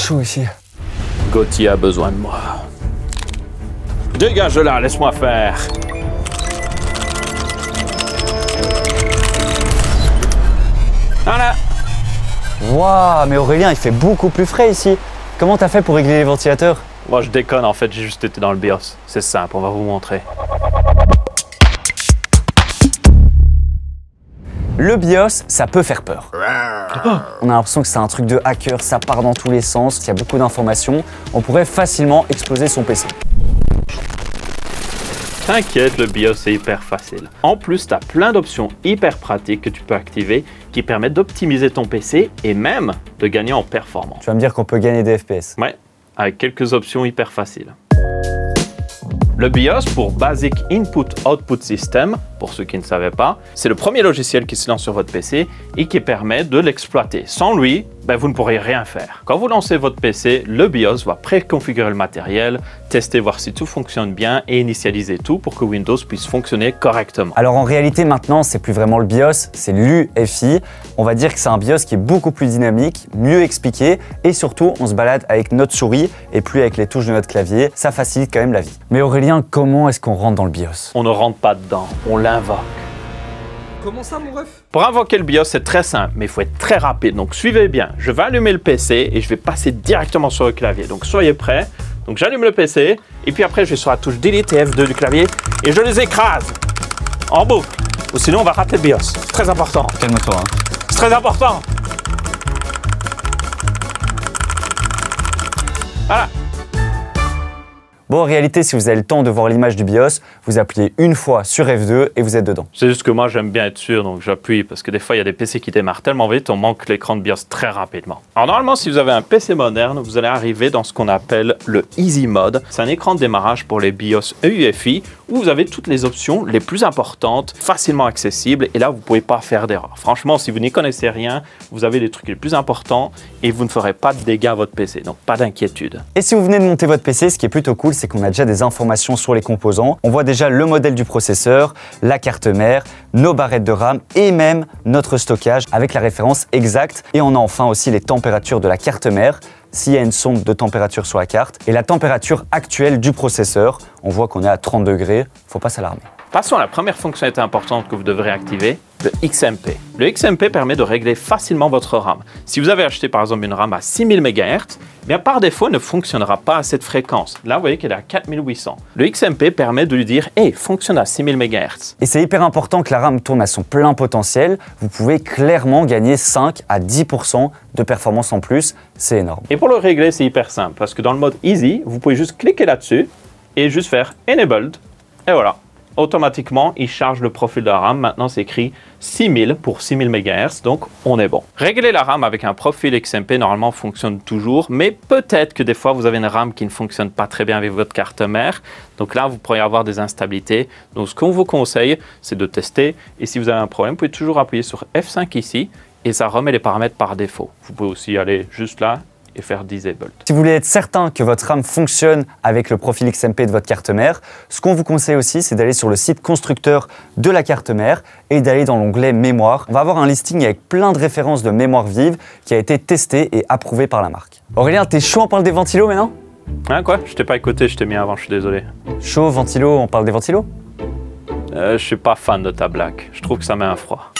chaud ici. Gauthier a besoin de moi. Dégage de là, laisse-moi faire. Voilà. Waouh, mais Aurélien, il fait beaucoup plus frais ici. Comment t'as fait pour régler les ventilateurs? Moi, je déconne, en fait, j'ai juste été dans le BIOS. C'est simple, on va vous montrer. Le BIOS, ça peut faire peur. On a l'impression que c'est un truc de hacker, ça part dans tous les sens, il y a beaucoup d'informations. On pourrait facilement exploser son PC. T'inquiète, le BIOS c'est hyper facile. En plus, tu as plein d'options hyper pratiques que tu peux activer qui permettent d'optimiser ton PC et même de gagner en performance. Tu vas me dire qu'on peut gagner des FPS. Ouais, avec quelques options hyper faciles. Le BIOS, pour Basic Input Output System, pour ceux qui ne savaient pas, c'est le premier logiciel qui se lance sur votre PC et qui permet de l'exploiter. Sans lui, vous ne pourrez rien faire. Quand vous lancez votre PC, le BIOS va préconfigurer le matériel, tester, voir si tout fonctionne bien et initialiser tout pour que Windows puisse fonctionner correctement. Alors en réalité maintenant, c'est plus vraiment le BIOS, c'est l'UEFI. On va dire que c'est un BIOS qui est beaucoup plus dynamique, mieux expliqué et surtout on se balade avec notre souris et plus avec les touches de notre clavier. Ça facilite quand même la vie. Mais Aurélien, comment est-ce qu'on rentre dans le BIOS? On ne rentre pas dedans, on l'invoque. Comment ça, mon ref? Pour invoquer le BIOS, c'est très simple, mais il faut être très rapide. Donc suivez bien, je vais allumer le PC et je vais passer directement sur le clavier. Donc soyez prêts. Donc j'allume le PC et puis après je vais sur la touche Delete et F2 du clavier et je les écrase en boucle. Ou sinon on va rater le BIOS. C'est très important. Calme-toi. C'est très important. Voilà. Bon, en réalité, si vous avez le temps de voir l'image du BIOS, vous appuyez une fois sur F2 et vous êtes dedans. C'est juste que moi, j'aime bien être sûr, donc j'appuie parce que des fois, il y a des PC qui démarrent tellement vite, on manque l'écran de BIOS très rapidement. Alors normalement, si vous avez un PC moderne, vous allez arriver dans ce qu'on appelle le Easy Mode. C'est un écran de démarrage pour les BIOS EUFI où vous avez toutes les options les plus importantes, facilement accessibles, et là, vous ne pouvez pas faire d'erreur. Franchement, si vous n'y connaissez rien, vous avez les trucs les plus importants et vous ne ferez pas de dégâts à votre PC, donc pas d'inquiétude. Et si vous venez de monter votre PC, ce qui est plutôt cool, c'est qu'on a déjà des informations sur les composants. On voit déjà le modèle du processeur, la carte mère, nos barrettes de RAM et même notre stockage avec la référence exacte. Et on a enfin aussi les températures de la carte mère, s'il y a une sonde de température sur la carte, et la température actuelle du processeur. On voit qu'on est à 30 degrés, faut pas s'alarmer. Passons à la première fonctionnalité importante que vous devrez activer, le XMP. Le XMP permet de régler facilement votre RAM. Si vous avez acheté par exemple une RAM à 6000 MHz, bien par défaut, elle ne fonctionnera pas à cette fréquence. Là, vous voyez qu'elle est à 4800. Le XMP permet de lui dire « Hey, fonctionne à 6000 MHz ». Et c'est hyper important que la RAM tourne à son plein potentiel. Vous pouvez clairement gagner 5 à 10% de performance en plus. C'est énorme. Et pour le régler, c'est hyper simple parce que dans le mode Easy, vous pouvez juste cliquer là-dessus et juste faire « Enabled ». Et voilà. Automatiquement, il charge le profil de la RAM. Maintenant, c'est écrit 6000 pour 6000 MHz, donc on est bon. Régler la RAM avec un profil XMP, normalement, fonctionne toujours, mais peut-être que des fois, vous avez une RAM qui ne fonctionne pas très bien avec votre carte mère. Donc là, vous pourriez avoir des instabilités. Donc, ce qu'on vous conseille, c'est de tester. Et si vous avez un problème, vous pouvez toujours appuyer sur F5 ici et ça remet les paramètres par défaut. Vous pouvez aussi aller juste là et faire Disable. Si vous voulez être certain que votre RAM fonctionne avec le profil XMP de votre carte mère, ce qu'on vous conseille aussi, c'est d'aller sur le site constructeur de la carte mère et d'aller dans l'onglet mémoire. On va avoir un listing avec plein de références de mémoire vive qui a été testé et approuvé par la marque. Aurélien, t'es chaud, on parle des ventilos maintenant? Hein, quoi? Je t'ai pas écouté, je t'ai mis avant, je suis désolé. Chaud, ventilo, on parle des ventilos? Je suis pas fan de ta blague, je trouve que ça met un froid.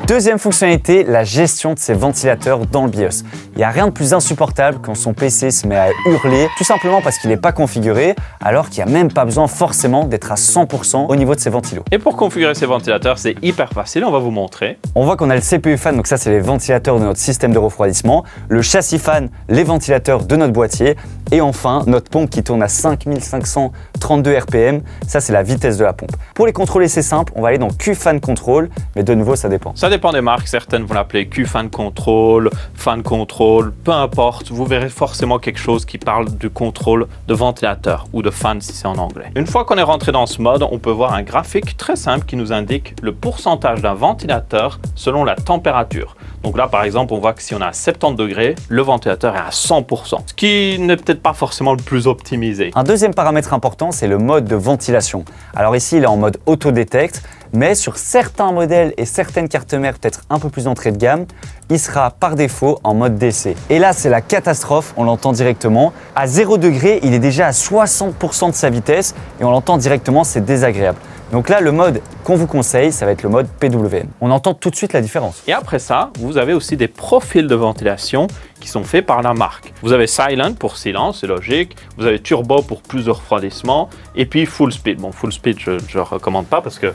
Deuxième fonctionnalité, la gestion de ses ventilateurs dans le BIOS. Il n'y a rien de plus insupportable quand son PC se met à hurler, tout simplement parce qu'il n'est pas configuré, alors qu'il n'y a même pas besoin forcément d'être à 100% au niveau de ses ventilos. Et pour configurer ces ventilateurs, c'est hyper facile, on va vous montrer. On voit qu'on a le CPU fan, donc ça c'est les ventilateurs de notre système de refroidissement, le châssis fan, les ventilateurs de notre boîtier, et enfin notre pompe qui tourne à 5532 RPM, ça c'est la vitesse de la pompe. Pour les contrôler c'est simple, on va aller dans QFan Control, mais de nouveau ça dépend. Ça dépend des marques, certaines vont l'appeler QFan Control, Fan Control, peu importe, vous verrez forcément quelque chose qui parle du contrôle de ventilateur ou de fan si c'est en anglais. Une fois qu'on est rentré dans ce mode, on peut voir un graphique très simple qui nous indique le pourcentage d'un ventilateur selon la température. Donc là, par exemple, on voit que si on est à 70 degrés, le ventilateur est à 100%, ce qui n'est peut-être pas forcément le plus optimisé. Un deuxième paramètre important, c'est le mode de ventilation. Alors ici, il est en mode auto-détect, mais sur certains modèles et certaines cartes mères peut-être un peu plus entrée de gamme, il sera par défaut en mode DC. Et là, c'est la catastrophe, on l'entend directement. À 0 degré, il est déjà à 60% de sa vitesse et on l'entend directement, c'est désagréable. Donc là, le mode qu'on vous conseille, ça va être le mode PWM. On entend tout de suite la différence. Et après ça, vous avez aussi des profils de ventilation qui sont faits par la marque. Vous avez Silent pour silence, c'est logique. Vous avez Turbo pour plus de refroidissement. Et puis Full Speed. Bon, Full Speed, je ne recommande pas parce que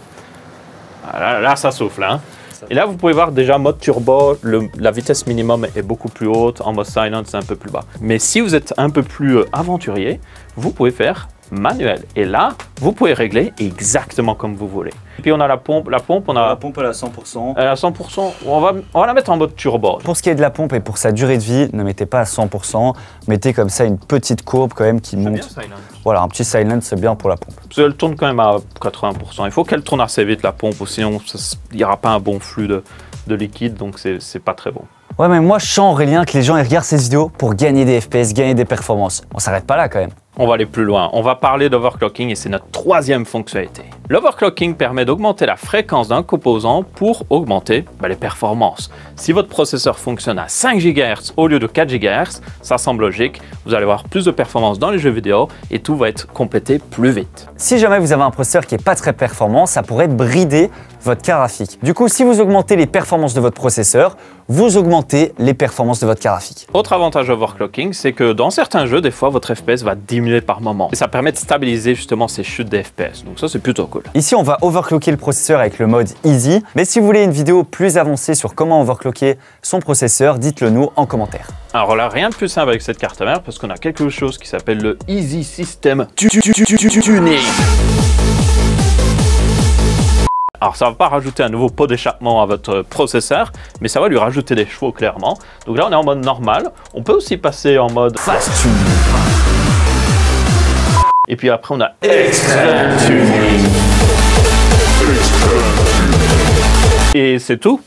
là ça souffle. Hein. Et là, vous pouvez voir déjà mode turbo, la vitesse minimum est beaucoup plus haute. En mode silent, c'est un peu plus bas. Mais si vous êtes un peu plus aventurier, vous pouvez faire manuel. Et là, vous pouvez régler exactement comme vous voulez. Et puis on a la pompe. La pompe, La pompe, elle est à 100%. Elle est à 100%. On va la mettre en mode turbo. Pour ce qui est de la pompe et pour sa durée de vie, ne mettez pas à 100%. Mettez comme ça une petite courbe quand même qui monte. Bien, silent. Voilà, un petit silent, c'est bien pour la pompe. Parce qu'elle tourne quand même à 80%. Il faut qu'elle tourne assez vite la pompe, sinon il n'y aura pas un bon flux de liquide, donc c'est pas très bon. Ouais, mais moi je sens, Aurélien, que les gens ils regardent ces vidéos pour gagner des FPS, gagner des performances. On s'arrête pas là quand même. On va aller plus loin. On va parler d'overclocking et c'est notre troisième fonctionnalité. L'overclocking permet d'augmenter la fréquence d'un composant pour augmenter les performances. Si votre processeur fonctionne à 5 GHz au lieu de 4 GHz, ça semble logique. Vous allez avoir plus de performance dans les jeux vidéo et tout va être complété plus vite. Si jamais vous avez un processeur qui n'est pas très performant, ça pourrait brider votre carte graphique. Du coup, si vous augmentez les performances de votre processeur, vous augmentez les performances de votre carte graphique. Autre avantage d'overclocking, c'est que dans certains jeux, des fois, votre FPS va diminuer par moment. Et ça permet de stabiliser justement ces chutes de FPS. Donc ça, c'est plutôt cool. Ici, on va overclocker le processeur avec le mode Easy. Mais si vous voulez une vidéo plus avancée sur comment overclocker son processeur, dites-le nous en commentaire. Alors là, rien de plus simple avec cette carte mère parce qu'on a quelque chose qui s'appelle le Easy System Tuning. Alors ça ne va pas rajouter un nouveau pot d'échappement à votre processeur, mais ça va lui rajouter des chevaux clairement. Donc là on est en mode normal, on peut aussi passer en mode Fast Tuning. Et puis après on a Extreme Tuning. Et c'est tout,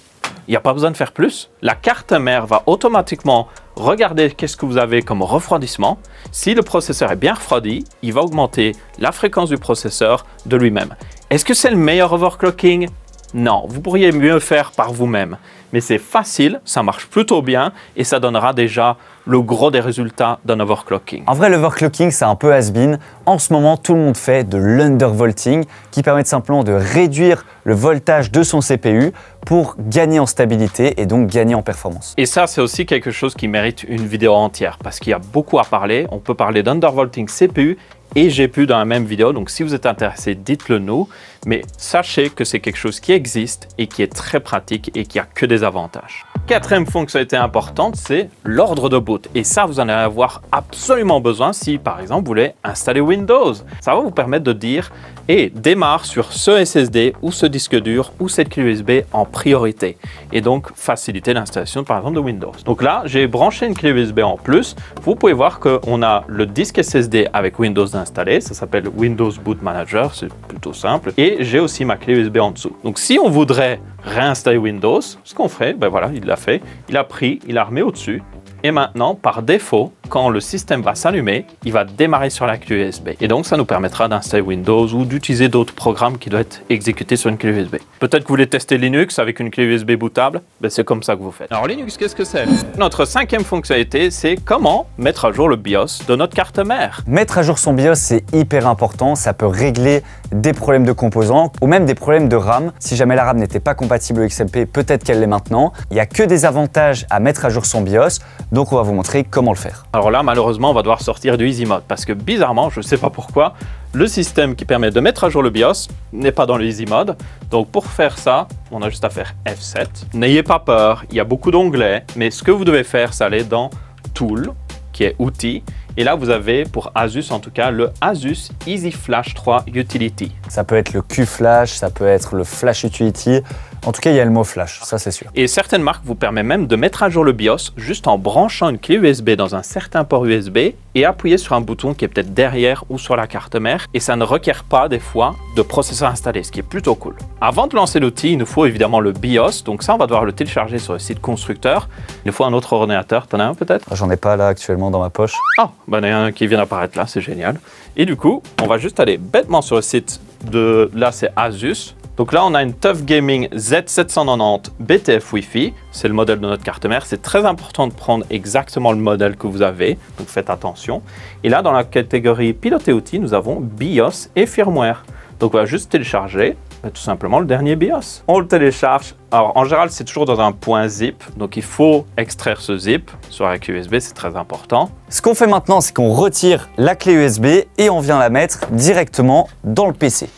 il n'y a pas besoin de faire plus. La carte mère va automatiquement regarder qu'est-ce que vous avez comme refroidissement. Si le processeur est bien refroidi, il va augmenter la fréquence du processeur de lui-même. Est-ce que c'est le meilleur overclocking? Non, vous pourriez mieux faire par vous-même. Mais c'est facile, ça marche plutôt bien et ça donnera déjà le gros des résultats d'un overclocking. En vrai, l'overclocking, c'est un peu has-been. En ce moment, tout le monde fait de l'undervolting qui permet simplement de réduire le voltage de son CPU pour gagner en stabilité et donc gagner en performance. Et ça, c'est aussi quelque chose qui mérite une vidéo entière parce qu'il y a beaucoup à parler. On peut parler d'undervolting CPU et GPU dans la même vidéo, donc si vous êtes intéressé, dites-le nous, mais sachez que c'est quelque chose qui existe et qui est très pratique et qui a que des avantages. Quatrième fonctionnalité importante, c'est l'ordre de boot. Et ça, vous en allez avoir absolument besoin si, par exemple, vous voulez installer Windows. Ça va vous permettre de dire « et démarre sur ce SSD ou ce disque dur ou cette clé USB en priorité ». Et donc, faciliter l'installation, par exemple, de Windows. Donc là, j'ai branché une clé USB en plus. Vous pouvez voir qu'on a le disque SSD avec Windows installé. Ça s'appelle Windows Boot Manager, c'est plutôt simple. Et j'ai aussi ma clé USB en dessous. Donc, si on voudrait réinstaller Windows, ce qu'on ferait, ben voilà, il l'a fait. Il a pris, il a remis au-dessus. Et maintenant, par défaut, quand le système va s'allumer, il va démarrer sur la clé USB. Et donc, ça nous permettra d'installer Windows ou d'utiliser d'autres programmes qui doivent être exécutés sur une clé USB. Peut-être que vous voulez tester Linux avec une clé USB bootable, ben c'est comme ça que vous faites. Alors Linux, qu'est-ce que c'est? Notre cinquième fonctionnalité, c'est comment mettre à jour le BIOS de notre carte mère. Mettre à jour son BIOS, c'est hyper important. Ça peut régler des problèmes de composants ou même des problèmes de RAM. Si jamais la RAM n'était pas compatible au XMP, peut-être qu'elle l'est maintenant. Il n'y a que des avantages à mettre à jour son BIOS. Donc on va vous montrer comment le faire. Alors là, malheureusement, on va devoir sortir du Easy Mode parce que bizarrement, je ne sais pas pourquoi, le système qui permet de mettre à jour le BIOS n'est pas dans le Easy Mode. Donc pour faire ça, on a juste à faire F7. N'ayez pas peur, il y a beaucoup d'onglets, mais ce que vous devez faire, c'est aller dans Tool, qui est Outils. Et là, vous avez, pour Asus en tout cas, le Asus Easy Flash 3 Utility. Ça peut être le Q-Flash, ça peut être le Flash Utility. En tout cas, il y a le mot flash, ça c'est sûr. Et certaines marques vous permettent même de mettre à jour le BIOS juste en branchant une clé USB dans un certain port USB et appuyer sur un bouton qui est peut-être derrière ou sur la carte mère. Et ça ne requiert pas des fois de processeur installé, ce qui est plutôt cool. Avant de lancer l'outil, il nous faut évidemment le BIOS. Donc ça, on va devoir le télécharger sur le site constructeur. Il nous faut un autre ordinateur. T'en as un peut-être? J'en ai pas là actuellement dans ma poche. Ah, ben il y en a un qui vient d'apparaître là, c'est génial. Et du coup, on va juste aller bêtement sur le site de... Là, c'est Asus. Donc là, on a une TUF Gaming Z790 BTF Wi-Fi. C'est le modèle de notre carte mère. C'est très important de prendre exactement le modèle que vous avez. Donc faites attention. Et là, dans la catégorie pilote et outils, nous avons BIOS et firmware. Donc on va juste télécharger tout simplement le dernier BIOS. On le télécharge. Alors en général, c'est toujours dans un point zip. Donc il faut extraire ce zip sur la clé USB. C'est très important. Ce qu'on fait maintenant, c'est qu'on retire la clé USB et on vient la mettre directement dans le PC.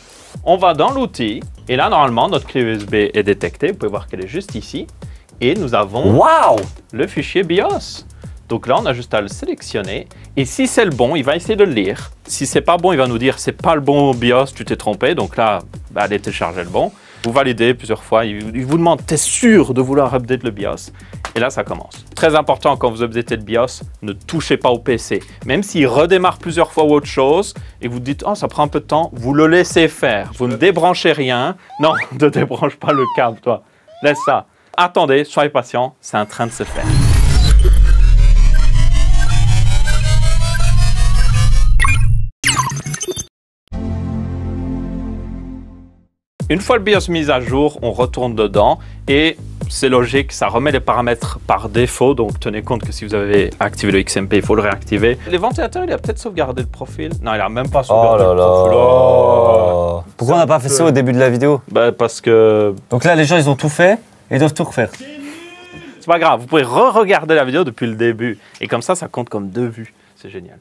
On va dans l'outil et là, normalement, notre clé USB est détectée. Vous pouvez voir qu'elle est juste ici. Et nous avons le fichier BIOS. Donc là, on a juste à le sélectionner. Et si c'est le bon, il va essayer de le lire. Si c'est pas bon, il va nous dire c'est pas le bon BIOS, tu t'es trompé. Donc là, allez télécharger le bon. Vous validez plusieurs fois. Il vous demande, t'es sûr de vouloir update le BIOS? Et là, ça commence. Très important, quand vous updatez le BIOS, ne touchez pas au PC. Même s'il redémarre plusieurs fois ou autre chose, et vous dites, oh, ça prend un peu de temps, vous le laissez faire. Vous ne débranchez rien. Non, ne débranche pas le câble, toi. Laisse ça. Attendez, soyez patient, c'est en train de se faire. Une fois le BIOS mis à jour, on retourne dedans et c'est logique, ça remet les paramètres par défaut. Donc tenez compte que si vous avez activé le XMP, il faut le réactiver. Les ventilateurs, il a peut-être sauvegardé le profil. Non, il a même pas sauvegardé le profil. Oh. Pourquoi on n'a pas fait ça au début de la vidéo? Bah parce que... Donc là, les gens, ils ont tout fait et ils doivent tout refaire. C'est pas grave, vous pouvez re-regarder la vidéo depuis le début. Et comme ça compte comme 2 vues. C'est génial.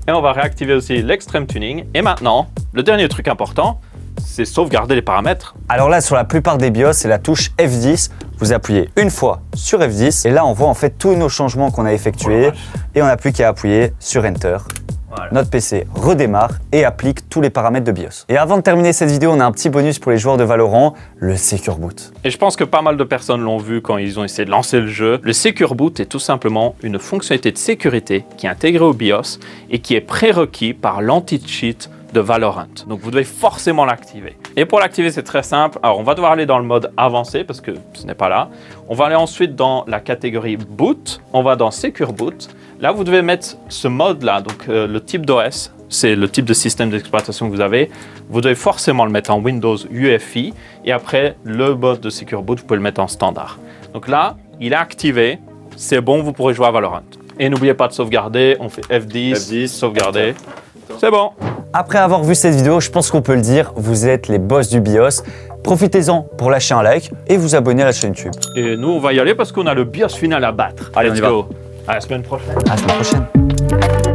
Et on va réactiver aussi l'Extreme Tuning. Et maintenant, le dernier truc important, c'est sauvegarder les paramètres. Alors là, sur la plupart des BIOS, c'est la touche F10. Vous appuyez une fois sur F10 et là, on voit en fait tous nos changements qu'on a effectués et on n'a plus qu'à appuyer sur Enter. Voilà. Notre PC redémarre et applique tous les paramètres de BIOS. Et avant de terminer cette vidéo, on a un petit bonus pour les joueurs de Valorant, le Secure Boot. Et je pense que pas mal de personnes l'ont vu quand ils ont essayé de lancer le jeu. Le Secure Boot est tout simplement une fonctionnalité de sécurité qui est intégrée au BIOS et qui est prérequis par l'anti-cheat de Valorant. Donc vous devez forcément l'activer. Et pour l'activer, c'est très simple. Alors on va devoir aller dans le mode avancé parce que ce n'est pas là. On va aller ensuite dans la catégorie Boot. On va dans Secure Boot. Là, vous devez mettre ce mode-là, donc le type d'OS. C'est le type de système d'exploitation que vous avez. Vous devez forcément le mettre en Windows UEFI. Et après, le mode de Secure Boot, vous pouvez le mettre en standard. Donc là, il est activé. C'est bon, vous pourrez jouer à Valorant. Et n'oubliez pas de sauvegarder. On fait F10, sauvegarder. C'est bon. Après avoir vu cette vidéo, je pense qu'on peut le dire, vous êtes les boss du BIOS. Profitez-en pour lâcher un like et vous abonner à la chaîne YouTube. Et nous, on va y aller parce qu'on a le BIOS final à battre. Allez, let's go. À la semaine prochaine. À la semaine prochaine.